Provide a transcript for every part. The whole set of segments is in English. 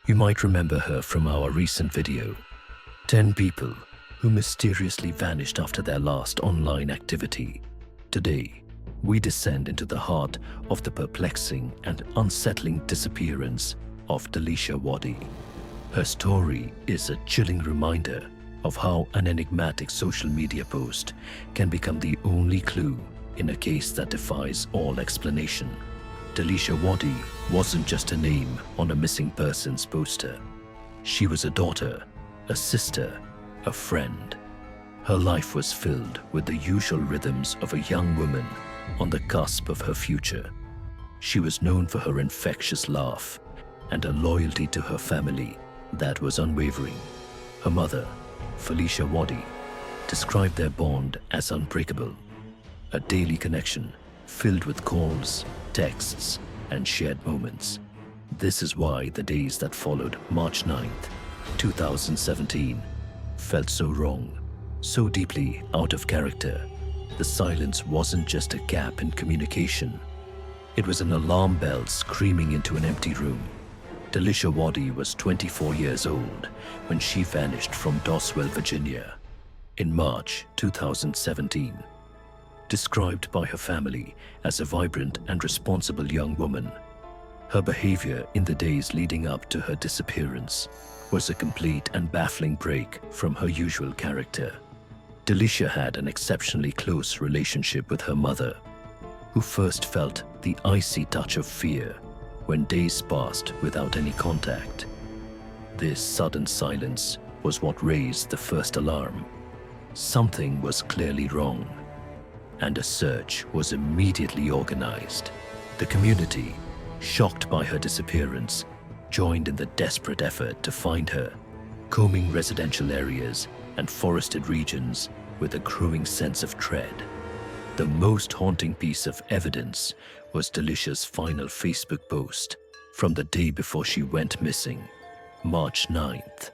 You might remember her from our recent video, 10 people who mysteriously vanished after their last online activity. Today, we descend into the heart of the perplexing and unsettling disappearance of Delicia Wadi. Her story is a chilling reminder of how an enigmatic social media post can become the only clue in a case that defies all explanation. Delicia Wadi wasn't just a name on a missing persons poster. She was a daughter, a sister, a friend. Her life was filled with the usual rhythms of a young woman on the cusp of her future. She was known for her infectious laugh and a loyalty to her family that was unwavering. Her mother, Delicia Wadi, described their bond as unbreakable, a daily connection filled with calls, texts, and shared moments. This is why the days that followed March 9th, 2017, felt so wrong, so deeply out of character. The silence wasn't just a gap in communication. It was an alarm bell screaming into an empty room. Delicia Wadi was 24 years old when she vanished from Doswell, Virginia, in March 2017. Described by her family as a vibrant and responsible young woman, her behavior in the days leading up to her disappearance was a complete and baffling break from her usual character. Delicia had an exceptionally close relationship with her mother, who first felt the icy touch of fear when days passed without any contact. This sudden silence was what raised the first alarm. Something was clearly wrong, and a search was immediately organized. The community, shocked by her disappearance, joined in the desperate effort to find her, combing residential areas and forested regions with a growing sense of dread. The most haunting piece of evidence was Delicia's final Facebook post from the day before she went missing, March 9th.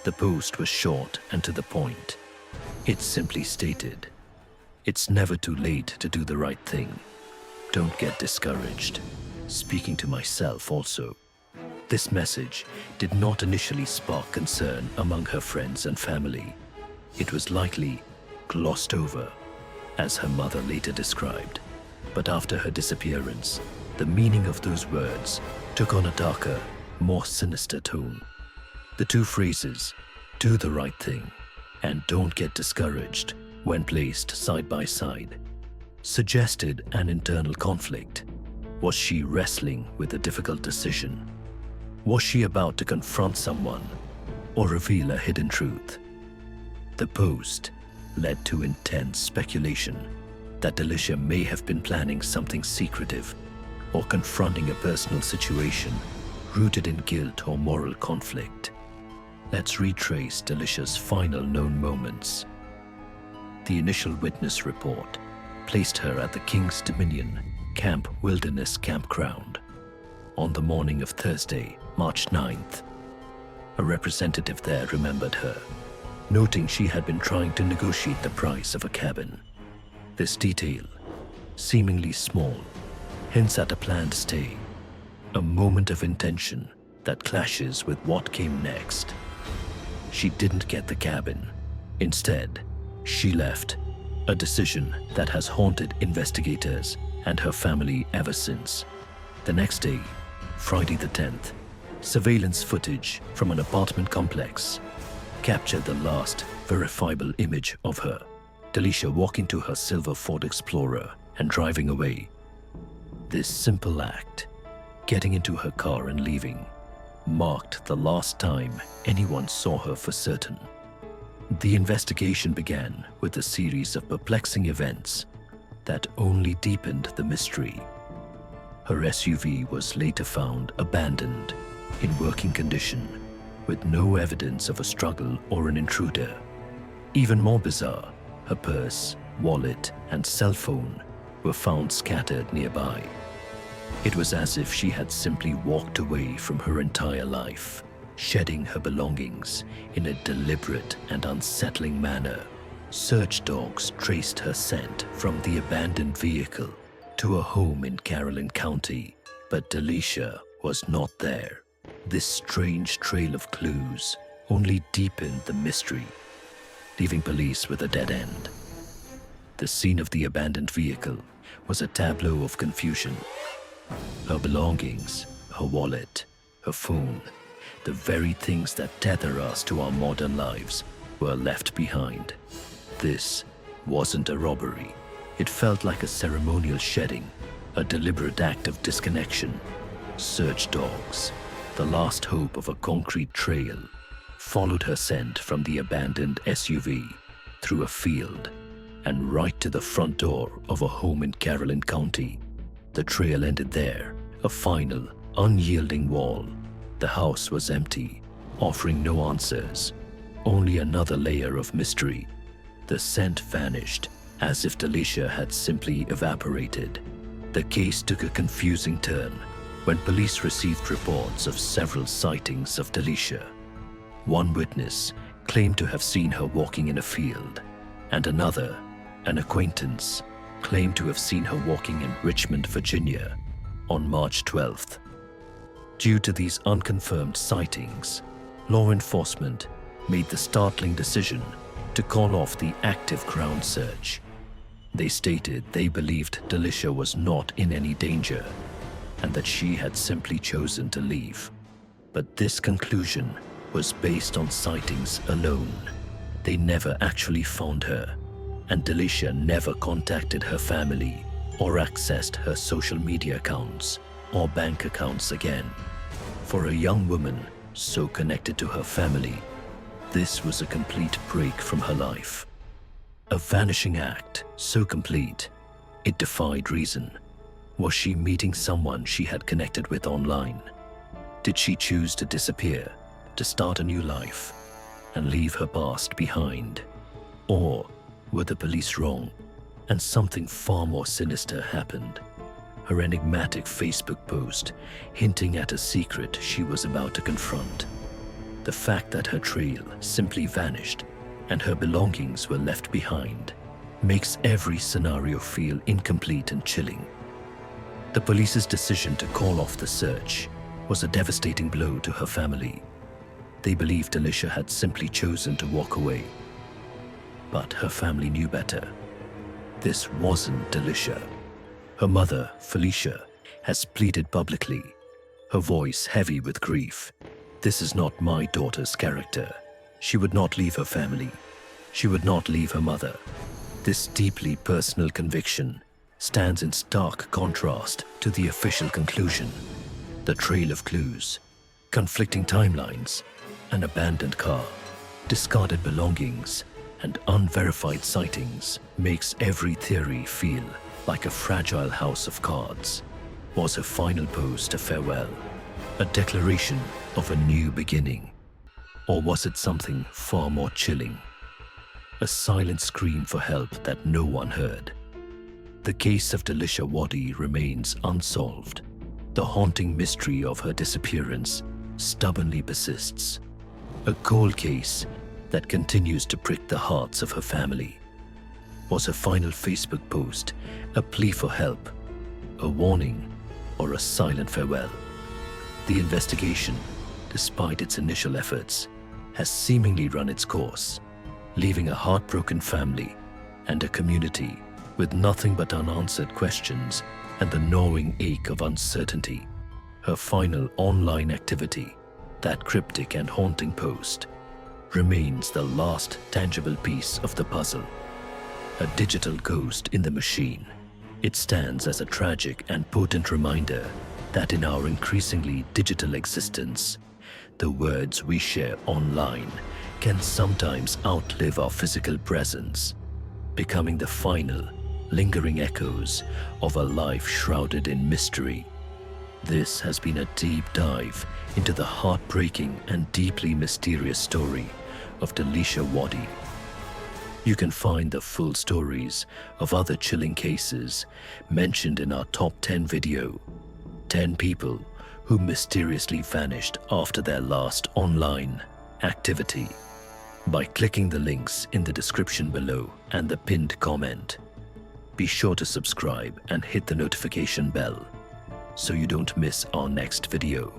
The post was short and to the point. It simply stated, "It's never too late to do the right thing. Don't get discouraged." Speaking to myself also. This message did not initially spark concern among her friends and family. It was likely glossed over, as her mother later described. But after her disappearance, the meaning of those words took on a darker, more sinister tone. The two phrases, "do the right thing" and "don't get discouraged," when placed side by side, suggested an internal conflict. Was she wrestling with a difficult decision? Was she about to confront someone or reveal a hidden truth? The post led to intense speculation that Delicia may have been planning something secretive or confronting a personal situation rooted in guilt or moral conflict. Let's retrace Delicia's final known moments. The initial witness report placed her at the King's Dominion Camp Wilderness Campground on the morning of Thursday, March 9th. A representative there remembered her, noting she had been trying to negotiate the price of a cabin. This detail, seemingly small, hints at a planned stay, a moment of intention that clashes with what came next. She didn't get the cabin. Instead, she left, a decision that has haunted investigators and her family ever since. The next day, Friday the 10th, surveillance footage from an apartment complex captured the last verifiable image of her. Delicia walking to her silver Ford Explorer and driving away. This simple act, getting into her car and leaving, marked the last time anyone saw her for certain. The investigation began with a series of perplexing events that only deepened the mystery. Her SUV was later found abandoned in working condition, with no evidence of a struggle or an intruder. Even more bizarre, her purse, wallet, and cell phone were found scattered nearby. It was as if she had simply walked away from her entire life, shedding her belongings in a deliberate and unsettling manner. Search dogs traced her scent from the abandoned vehicle to a home in Caroline County, but Delicia was not there. This strange trail of clues only deepened the mystery, leaving police with a dead end. The scene of the abandoned vehicle was a tableau of confusion. Her belongings, her wallet, her phone, the very things that tether us to our modern lives, were left behind. This wasn't a robbery. It felt like a ceremonial shedding, a deliberate act of disconnection. Search dogs, the last hope of a concrete trail, followed her scent from the abandoned SUV through a field and right to the front door of a home in Caroline County. The trail ended there, a final, unyielding wall. The house was empty, offering no answers, only another layer of mystery. The scent vanished, as if Delicia had simply evaporated. The case took a confusing turn when police received reports of several sightings of Delicia. One witness claimed to have seen her walking in a field, and another, an acquaintance, claimed to have seen her walking in Richmond, Virginia, on March 12th. Due to these unconfirmed sightings, law enforcement made the startling decision to call off the active ground search. They stated they believed Delicia was not in any danger and that she had simply chosen to leave. But this conclusion was based on sightings alone. They never actually found her, and Delicia never contacted her family or accessed her social media accounts or bank accounts again. For a young woman so connected to her family, this was a complete break from her life. A vanishing act so complete, it defied reason. Was she meeting someone she had connected with online? Did she choose to disappear, to start a new life, and leave her past behind? Or were the police wrong, and something far more sinister happened? Her enigmatic Facebook post hinting at a secret she was about to confront. The fact that her trail simply vanished and her belongings were left behind makes every scenario feel incomplete and chilling. The police's decision to call off the search was a devastating blow to her family. They believed Delicia had simply chosen to walk away. But her family knew better. This wasn't Delicia. Her mother, Felicia, has pleaded publicly, her voice heavy with grief. This is not my daughter's character. She would not leave her family. She would not leave her mother. This deeply personal conviction stands in stark contrast to the official conclusion. The trail of clues, conflicting timelines, an abandoned car, discarded belongings, and unverified sightings makes every theory feel like a fragile house of cards. Was her final post a farewell, a declaration of a new beginning? Or was it something far more chilling? A silent scream for help that no one heard. The case of Delicia Wadi remains unsolved. The haunting mystery of her disappearance stubbornly persists. A cold case that continues to prick the hearts of her family. Was her final Facebook post a plea for help, a warning, or a silent farewell? The investigation, despite its initial efforts, has seemingly run its course, leaving a heartbroken family and a community with nothing but unanswered questions and the gnawing ache of uncertainty. Her final online activity, that cryptic and haunting post, remains the last tangible piece of the puzzle. A digital ghost in the machine. It stands as a tragic and potent reminder that in our increasingly digital existence, the words we share online can sometimes outlive our physical presence, becoming the final, lingering echoes of a life shrouded in mystery. This has been a deep dive into the heartbreaking and deeply mysterious story of Delicia Wadi. You can find the full stories of other chilling cases mentioned in our top 10 video, 10 people who mysteriously vanished after their last online activity, by clicking the links in the description below and the pinned comment. Be sure to subscribe and hit the notification bell so you don't miss our next video.